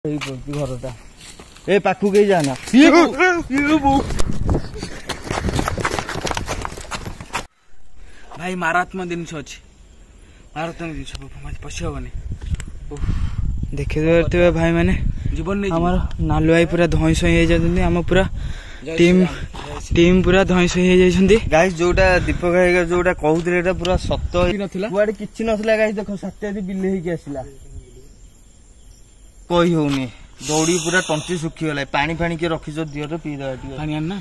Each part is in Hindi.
घरटा ए पाखु के जाना भाई मारात्मक जिनिस अच्छी मारात्मक जिनिस पशि हेनी देखिए भाई मैंने जीवन नालू भाई पूरा धई सही आम पूरा टीम पूरा धई सही गाइस जोटा दीपक भाई जोटा कहते पूरा सत कुआडे किछि नथिला गाइस देख सत्य बिले होइके आसिला कही होनी दौड़ी पूरा टंटी सुखी गला पानी फाणी के रखी जो दियो तो पी दवा टियो पानी आन ना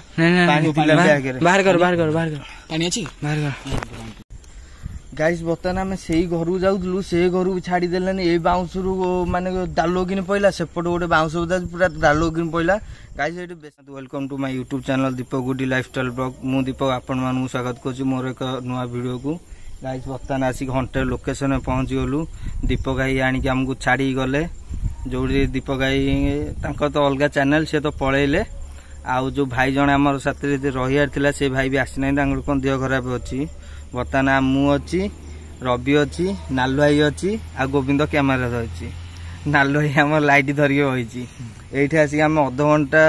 पानी पिला बैग रे बाहर कर पानी अछि बाहर कर गाइस बर्तमान आम से घर जाऊलु से घर छाड़ी देलानी ए बाउंस रु माने डालो किन पइला सेपट गोटे बाउंस पूरा डालो किन पइला गाइस एटी welcome to my YouTube channel Deepak गुडी लाइफस्टाइल ब्लॉग मु दीपक आपण मानू स्वागत करछि मोर एक नुआ वीडियो को गाइस बर्तमान आसी घंटे लोकेशन पहुंची गलु दीपक भाई आनी हमको छाड़ी गले जो दीपक भाई तो अलग चैनल से तो पलैले आउ जो भाई जन आम साथी रही से भाई भी आसीना कौन देह खराब अच्छी बर्तमान मु अच्छी रवि अच्छी नालू भाई अच्छी आ गोविंद कैमेरा अच्छी नालू भाई आम लाइट धरिक बही ये आसिक आम अध घंटा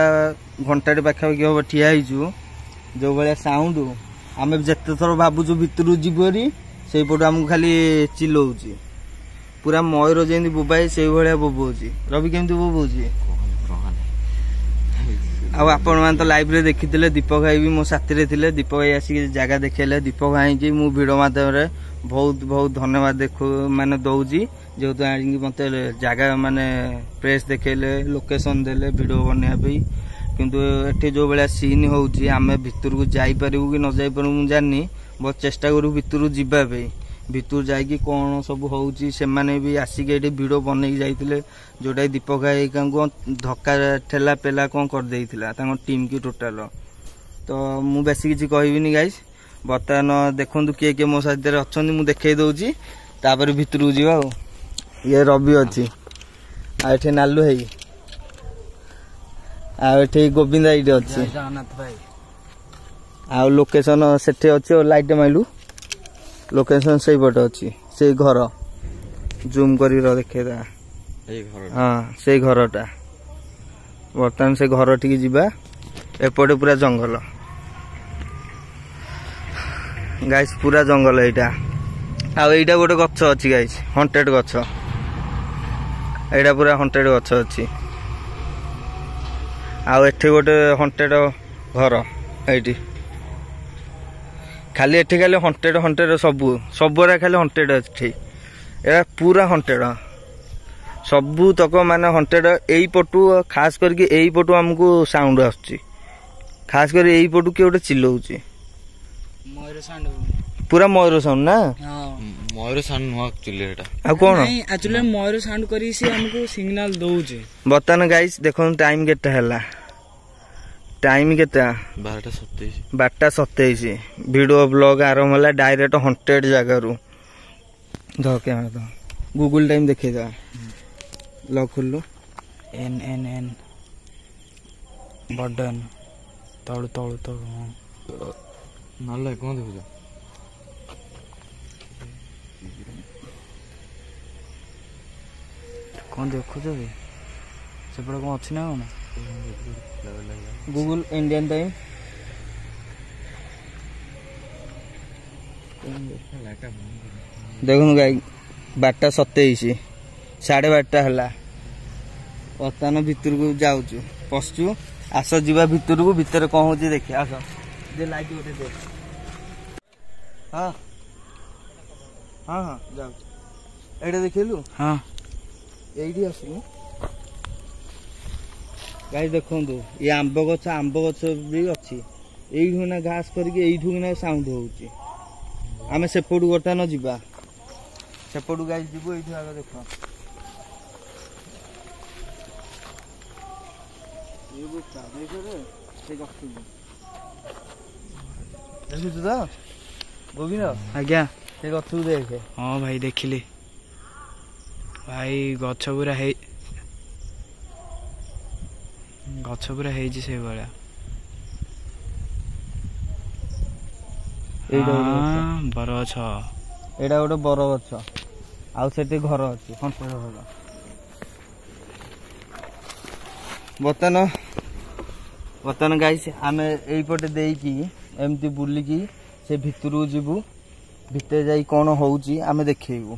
घंटे पाखापाखि हम ठिया होइछु जो भाया साउंड आम जिते थर भावुँ भितर जीवरी से पटू आमको खाली चिल्लाऊँ पूरा मयूर जमी बोबाई से भाया बोबाऊँ रवि केमती बोबाऊँ आपण मैंने तो लाइव रे देखी दीपक भाई भी मो साथी थे दीपक भाई आसिक जगह देखले दीपक भाई की मु भिडियो माध्यम बहुत बहुत धन्यवाद देखो माने दौजी जेहेतु आनिक मत जगह माने प्रेस देखेले लोकेशन देले भिडियो बनवाई किंतु एठी जो भाया सीन होउची आमे भितर को जाई पारिबु कि न जाई पारिबु मु जानि बहुत चेष्टा करू भितर जिबा पे भितर जाइकी कौन सब होउची से माने भी आसिक एठी वीडियो बनै जाइतिले जोटा दीपक भाई को धक्का ठेला पेला कौन कर देइथिला तांको टीम की टोटल तो मु बेसी किछि कहबिनी गाइस बर्तमान देखंतु किए मो साथ अछंती मु देखै दउची तापर भितर जीवा ये रवि अच्छी आ एठी नालू भाई आ एठी गोविंद भाई अच्छी जगन्नाथ भाई आ लोकेशन सेठी अच्छी लाइट माइलु लोकेशन से पटे अच्छी से घर जूम कर देखे हाँ से घरटा बर्तमान से घर टी जीवा एपटे पूरा जंगल गाइस पूरा जंगल एटा आईटा गोटे गछ अच्छी गाइस हंटेड गछ एटा पूरा हंटेड गछ अच्छी आउ एठी गोटे हंटेड घर एटी खाली एठी खाली हंटेड हंटेड सबू सबरा खाली हंटेड अच्छी एटा पूरा हंटेड सबू तक माने हंटेड एई पटू खास करके एई पटू हमको साउंड आछी खास कर एई पटू के गोटे चिल्लाउची मयूर साउंड पूरा मयूर साउंड ना मयूर साउंड नो एक्चुअली एटा आ कोन नहीं एक्चुअली मयूर साउंड करी से हमको सिग्नल दउचे बर्तमान गाइस देखो टाइम केटा हला टाइम केता 12:27 वीडियो ब्लॉग आरंभ होला डायरेक्ट हंटेड जगह रु धके तो गूगल टाइम देखे जा लॉक खोलु एन बटन तळु तळु तळु नल्ला कोन देखु कौन देखु से कौन अच्छी ना कौन गूगल इंडियन टाइम देखो गाई 12:27 12:30 है बर्तमान भितर को जाऊँ पशु आस जीवा भितर को भितर कौन हो देखिए आस जे लाइट गोटे दे हाँ हाँ हाँ जाऊ एटा देखलु हाँ यही आसू गाई देखु ये आंब गछ भी अच्छी यही घास करके साउंड होउची आमे सेपटू गोटा न जीवा सेपटू गाई जीवो ये आगे देख देखु तो गोविंद आज्ञा से गछ देखे हाँ भाई देखिली भाई गछ पूरा है गछ पूरा है से भाया बर गछ एटा गोटे बर गछ आउ से घर अच्छी हंटेड घर ବର୍ତ୍ତମାନ ଗାଇସ୍ ଆମେ ଏଇପଟେ ଦେଇକି ଏମିତି ବୁଲିକି ସେ ଭିତରକୁ ଯିବୁ। ଭିତରେ ଯାଇ କଣ ହଉଛି ଆମେ ଦେଖେଇବୁ।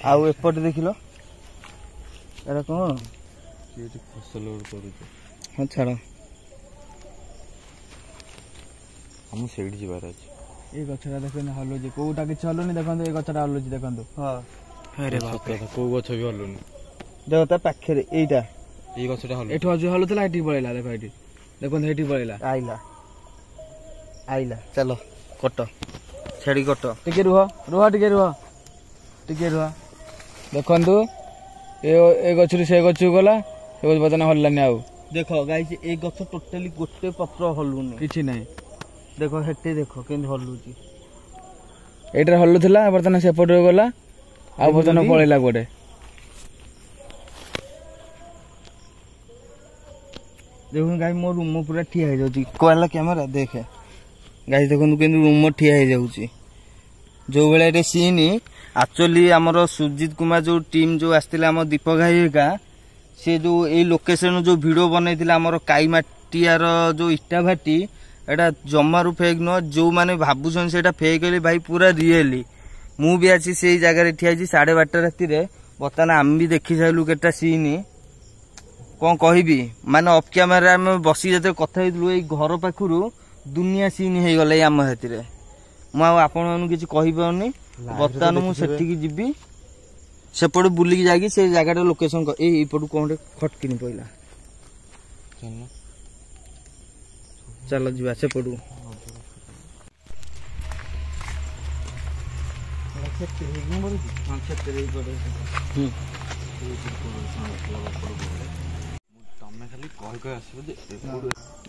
ଆଉ ଏପଟେ ଦେଖିଲ ଏଟା କଣ ଫସଲ କରୁଛୁ। ହଁ ଛାଡ଼ ଆମ ସେଇଠି ଯିବାର ଅଛି। ଏଇ ଗଛଟା ଦେଖନ୍ତୁ ହଲୁଛି, କୋଉଟା କିଛି ହଲୁନି ଦେଖନ୍ତୁ, ଏଇ ଗଛଟା ହଲୁଛି ଦେଖନ୍ତୁ। ହଁ କୋଉ ଗଛ ବି ହଲୁନି। ଦେଖ ତା ପାଖରେ ଏଇଟା ଏଇ ଗଛଟା ହଲୁଛି। ଏଠୁ ହଲୁଥିଲା ଏଠିକି ପଳେଇଲା, ଦେଖ ଏଠି ଦେଖନ୍ତୁ ଏଠିକି ପଳେଇଲା। ଆଇଲା ଚାଲ କଟ ଛେଡ଼ି କଟ। ଟିକେ ରୁହ ଦେଖନ୍ତୁ ଏ ଗଛରୁ ସେ ଗଛକୁ ଗଲା, ସେ ଗଛ ବର୍ତ୍ତମାନ ହଲିଲାନି ଆଉ। ଦେଖ ଗାଇସ୍ ଏଇ ଗଛ ଟୋଟାଲି ଗୋଟେ ପତ୍ର ହଲୁନି, କିଛି ନାହିଁ। ଦେଖ ହେଠି ଦେଖ କେମିତି ହଲୁଛି। ଏଇଟାରେ ହଲୁଥିଲା ବର୍ତ୍ତମାନ ସେପଟକୁ ଗଲା, ଆଉ ବର୍ତ୍ତମାନ ପଳେଇଲା କୁଆଡେ। ଦେଖନ୍ତୁ ଗାଈ ମୋ ରୁମ ପୁରା ଠିଆ ହେଇଯାଉଛି। କହିଲା କ୍ୟାମେରା ଦେଖେ ଗାଈ ଦେଖନ୍ତୁ କେମିତି ରୁମ ଠିଆ ହେଇଯାଉଛି। ଯୋଉ ଭଳିଆ ଏଠି ସିନ୍ ଆକ୍ଚୁଆଲି ଆମର ସୁଜିତ କୁମାର ଯୋଉ ଟିମ୍ ଯୋଉ ଆସିଥିଲେ ଆମ ଦୀପ ଭାଇ ହେରିକା, ସେ ଯୋଉ ଏଇ ଲୋକେସନ ଯୋଉ ଭିଡିଓ ବନେଇଥିଲେ ଆମର କାଇମାଟିଆର ଯୋଉ ଇଟା ଭାଟି, ଏଟା ଜମାରୁ ଫେକ୍ ନୁହଁ। ଯୋଉମାନେ ଭାବୁଛନ୍ତି ସେଇଟା ଫେକ୍ ହେଲେ ଭାଇ ପୁରା ରିଏଲି। ମୁଁ ବି ଆସି ସେଇ ଜାଗାରେ ଠିଆ ହେଇଛି 12:30 ରାତିରେ। ବର୍ତ୍ତମାନ ଆମେ ବି ଦେଖି ସାରିଲୁ କେତେଟା ସିନ୍। କଣ କହିବି ମାନେ ଅଫ୍ କ୍ୟାମେରା ଆମେ ବସି ଯେତେବେଳେ କଥା ହେଇଥିଲୁ ଏଇ ଘର ପାଖରୁ ଦୁନିଆ ସିନ୍ ହେଇଗଲା ଏଇ ଆମ ସେଥିରେ। ମୁଁ ଆଉ ଆପଣମାନଙ୍କୁ କିଛି କହିପାରୁନି। ବର୍ତ୍ତମାନ ମୁଁ ସେଠିକି ଯିବି, ସେପଟେ ବୁଲିକି ଯାଇକି ସେ ଜାଗାଟା ଲୋକେସନ ଏଇପଟୁ କଣ ଖଟକିନି ପଇଲା। ଚାଲ ଯିବା ସେପଟୁ।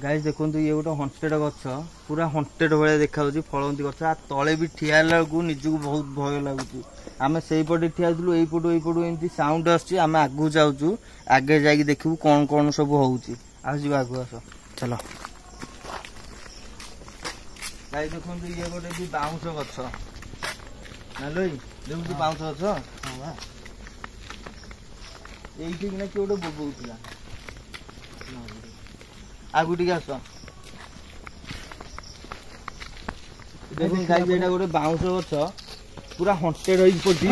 ଗାଇସ୍ ଦେଖନ୍ତୁ ଇଏ ଗୋଟେ ହଣ୍ଟେଡ ଗଛ, ପୁରା ହଣ୍ଟେଡ ଭଳିଆ ଦେଖାଯାଉଛି ଫଳନ୍ତି ଗଛ। ଆ ତଳେ ବି ଠିଆ ହେଲା ବେଳକୁ ନିଜକୁ ବହୁତ ଭୟ ଲାଗୁଛି। ଆମେ ସେଇପଟେ ଠିଆ ହେଇଥିଲୁ, ଏଇପଟୁ ଏମିତି ସାଉଣ୍ଡ ଆସୁଛି। ଆମେ ଆଗକୁ ଯାଉଛୁ, ଆଗେ ଯାଇକି ଦେଖିବୁ କଣ କଣ ସବୁ ହଉଛି। ଆଉ ଯିବା ଆଗକୁ ଆସ ଚାଲ। ଗାଈ ଦେଖନ୍ତୁ ଇଏ ଗୋଟେ ବି ବାଉଁଶ ଗଛ ଦେଖୁଛୁ ବାଉଁଶ ଗଛ। ଏଇଠି କିନା କିଏ ଗୋଟେ ବୋବଉଥିଲା। ଆଗକୁ ଟିକେ ଆସ। ଦେଖୁନ ଗାଈ ଏଇଟା ଗୋଟେ ବାଉଁଶ ଗଛ, ପୁରା ହଣ୍ଟେଡ ହେଇକି ପଡିଛି।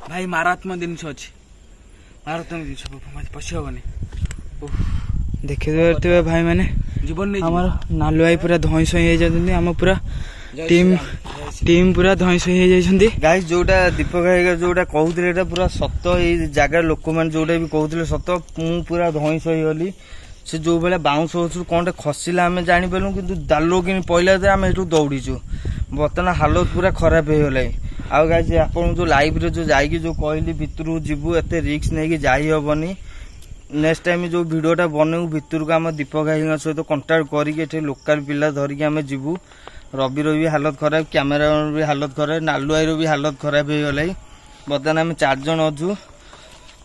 ଭାଇ ମାରାତ୍ମକ ଜିନିଷ ଅଛି, ମାରାତ୍ମକ ଜିନିଷ ପଶି ହବନି। ଦେଖିପାରୁଥିବେ ଭାଇ ମାନେ ଆମର ନାଲୁ ଭାଇ ପୁରା ଧଇଁ ସଇଁ ହେଇଯାଉଛନ୍ତି। ଆମ ପୁରା ଟିମ୍ ପୁରା ଧଇଁ ସଇଁ ହେଇଯାଇଛନ୍ତି। ଗାଇସ୍ ଯୋଉଟା ଦୀପକ ଭାଇ ଯୋଉଟା କହୁଥିଲେ ଏଇଟା ପୁରା ସତ। ଏଇ ଜାଗାର ଲୋକମାନେ ଯୋଉଟା ବି କହୁଥିଲେ ସତ। ମୁଁ ପୁରା ଧଇଁ ସଇଁ ହେଇଗଲି। ସେ ଯୋଉ ଭଳିଆ ବାଉଁଶ ଗଛରୁ କଣଟେ ଖସିଲା ଆମେ ଜାଣିପାରିଲୁ, କିନ୍ତୁ ଦାଲୋ କିନି ପଇଲା ଯେ ଆମେ ଏଠୁ ଦୌଡ଼ିଛୁ। ବର୍ତ୍ତମାନ ହାଲତ ପୁରା ଖରାପ ହେଇଗଲାଣି। ଆଉ ଗାଇସ୍ ଆପଣଙ୍କୁ ଯୋଉ ଲାଇଭରେ ଯୋଉ ଯାଇକି ଯୋଉ କହିଲି ଭିତରକୁ ଯିବୁ, ଏତେ ରିକ୍ସ ନେଇକି ଯାଇ ହବନି। ନେକ୍ସଟ ଟାଇମ ଯୋଉ ଭିଡିଓଟା ବନେଇବୁ ଭିତରକୁ ଆମ ଦୀପକ ଭାଇଙ୍କ ସହିତ କଣ୍ଟାକ୍ଟ କରିକି ଏଠି ଲୋକାଲ ପିଲା ଧରିକି ଆମେ ଯିବୁ। ରବିର ବି ହାଲତ ଖରାପ, କ୍ୟାମେରାର ବି ହାଲତ ଖରାପ, ନାଲୁ ଭାଇର ବି ହାଲତ ଖରାପ ହେଇଗଲାଣି। ବର୍ତ୍ତମାନ ଆମେ 4 ଜଣ ଅଛୁ,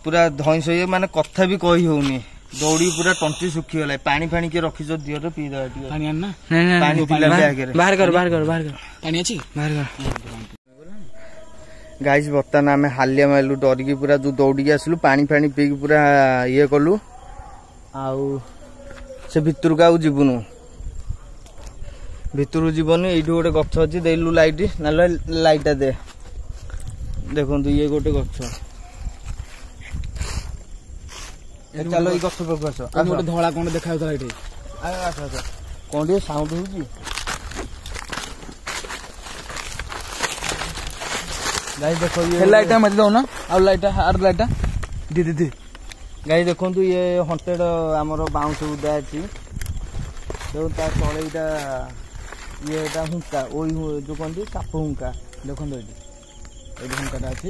ପୁରା ଧଇଁ ସଇଁ ମାନେ କଥା ବି କହି ହଉନି। ଦୌଡ଼ି ପୁରା ତଣ୍ଟି ଶୁଖିଗଲା। ପାଣି କିଏ ରଖିଛ ଦିଅରେ ପିଇଦବା ଟିକେ। ପାଣି ଆଣ ନା, ପାଣି ପିଲା ବ୍ୟାଗରେ ବାହାର କର ପାଣି ଅଛି ବାହାର କର। ଗାଇସ୍ ବର୍ତ୍ତମାନ ଆମେ ହାଲିଆ ମାରିଲୁ, ଡରିକି ପୁରା ଯୋଉ ଦୌଡ଼ିକି ଆସିଲୁ। ପାଣି ପିଇକି ପୁରା ଇଏ କଲୁ। ଆଉ ସେ ଭିତରକୁ ଆଉ ଯିବୁନୁ, ଭିତରକୁ ଯିବନି। ଏଇଠି ଗୋଟେ ଗଛ ଅଛି, ଦେଇଲୁ ଲାଇଟ୍। ନହେଲେ ଲାଇଟ୍ଟା ଦେ। ଦେଖନ୍ତୁ ଇଏ ଗୋଟେ ଗଛ। ଚାଲ ଏଇ ଗଛ ପାଖକୁ ଆସ। ଗୋଟେ ଧଳା କଣ ଦେଖାଯାଉଥିଲା ଏଠି। କଣ ଟିକେ ସାଉଣ୍ଡ ହଉଛି। ଗାଈ ଦେଖ ଲାଇଟ୍ଟା ମତେ ଦଉନ, ଆଉ ଲାଇଟ୍ଟା ଆର ଲାଇଟ୍ଟା ଦିଦି। ଗାଈ ଦେଖନ୍ତୁ ଇଏ ହଣ୍ଟେଡ ଆମର ବାଉଁଶ ବୁଦା ଅଛି। ତା ତଳେ ଏଇଟା ଇଏଟା ହୁଙ୍କା, ଓଇ ଯୋଉ କହନ୍ତି ସାପ ହୁଙ୍କା। ଦେଖନ୍ତୁ ଏଇଠି ହୁଙ୍କାଟା ଅଛି।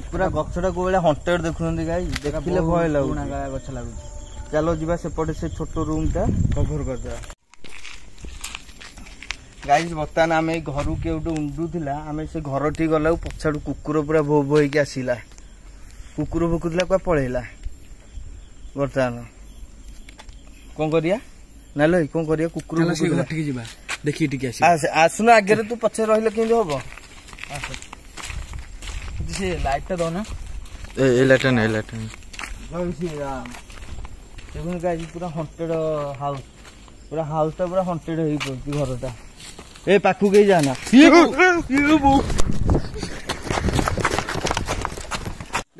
ପୁରା ଗଛଟା କୋଉ ଭଳିଆ ହଣ୍ଟେଡ ଦେଖୁଛନ୍ତି ଗାଈ, ଦେଖିଲେ ଭୟ ଲାଗୁଛି। ଗଛ ଲାଗୁଛି। ଚାଲ ଯିବା ସେପଟେ, ସେ ଛୋଟ ରୁମଟା କଭର କରିଦେବା। ଗାଇସ୍ ବର୍ତ୍ତମାନ ଆମେ ଏଇ ଘରୁ କିଏ ଗୋଟେ ଉଣ୍ଡୁଥିଲା, ଆମେ ସେ ଘରଠି ଗଲାକୁ ପଛାଡୁ କୁକୁର ପୁରା ଭୋ ଭୋ ହେଇକି ଆସିଲା। କୁକୁର ଭୁକୁଥିଲା କୁଆ ପଳେଇଲା। ବର୍ତ୍ତମାନ कौन करिया नालो कौन करिया कुकुर ठीक जिबा देखि टिके आसी आसुन आगे तू पछे रहिले केंदे होबो से लाइट ता दो ना ए लाइट नहीं लाइट नहीं जय श्री राम देखुन गाइस पूरा हॉन्टेड हाउस पूरा हाउस ता पूरा हॉन्टेड हेई पड़ती घरटा ए पाखु के जाना ये बो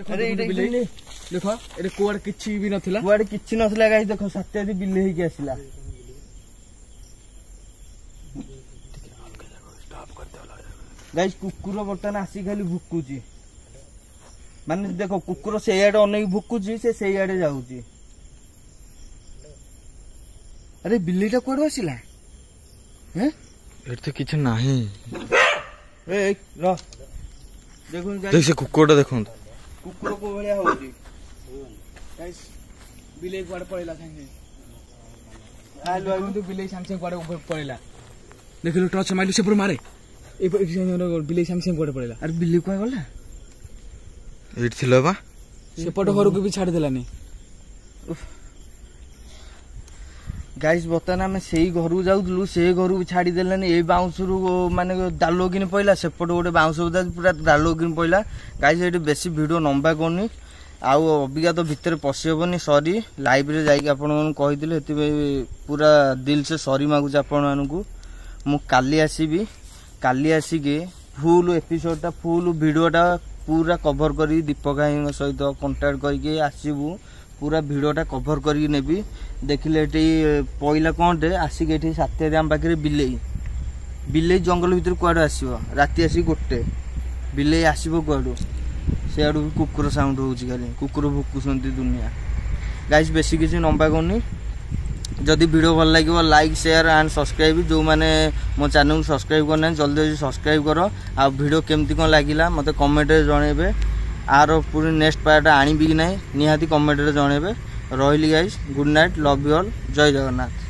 अरे बिल्ली देखो एरे कोड किछि भी नथिला कुआडे किछि नथिला गाइस देखो सत्यादी बिल्ली हेई के आसिला गाइस कुकुर बर्तन आसी खाली भुकुची माने देखो कुकुर से आड़े अनेक भुकुची से आड़े जाउची अरे बिल्लीटा कोड आसिला हैं एट तो किछ नाही ए र देखो देख गाइस से कुकुरटा देखो कुकुर को भलिया होची गाइस बिले कोड पड़ेला संगे आलो आगु तो बिले संगे कोड ऊपर पड़ेला देखलो टॉर्च माइलु से पूरा मारे ए बिले संगे कोड पड़ेला अरे बिल्ली को गला एट थिलो बा सेपट घर को भी छाड़ देलानी गाइस बर्तमान आम से घर जाऊलु से घर भी छाड़ी देलानी ए बाउंस माने दालो किन पइला सेपट गोटे बाउंस बुदा पूरा दालो किन पइला गाइस ये बेसी वीडियो लंबा करनी आउ अबिका तो भितर पशि हेबनी सॉरी लाइव रे जाइक आपण कहिदिले हेति पूरा दिल से सॉरी मागुच आपण मानकू मु काली आसीके फुल एपिसोडटा फुल वीडियोटा पूरा कवर करी दीपक भाई सहित कांटेक्ट करके आसीबू पूरा वीडियोटा कवर करके नेबी देखिले एटी पइला कोनटे आसिक एटी सात्या दाम पाखरे बिलेई जंगल भीतर कुआडे आसीबो राती आसी गोटे बिलेई आसीबो कुआडू से आडू कुकुर साउंड होउची खाली कुकुर भुकुसंती दुनिया गाइस बेसी किछि लंबा करनी जदि वीडियो भल लगे लाइक शेयर एंड सब्सक्राइब जो मैंने मो चैनल सब्सक्राइब करना जल्दी जल्दी सब्सक्राइब कर आ वीडियो केमती कौन लगिला मते कमेंट रे जणेबे आरो पूरी नेक्स्ट पार्ट आनी भी कि नहीं निहाती कमेंट रे जणेबे रहिली guys good night love you all जय जगन्नाथ।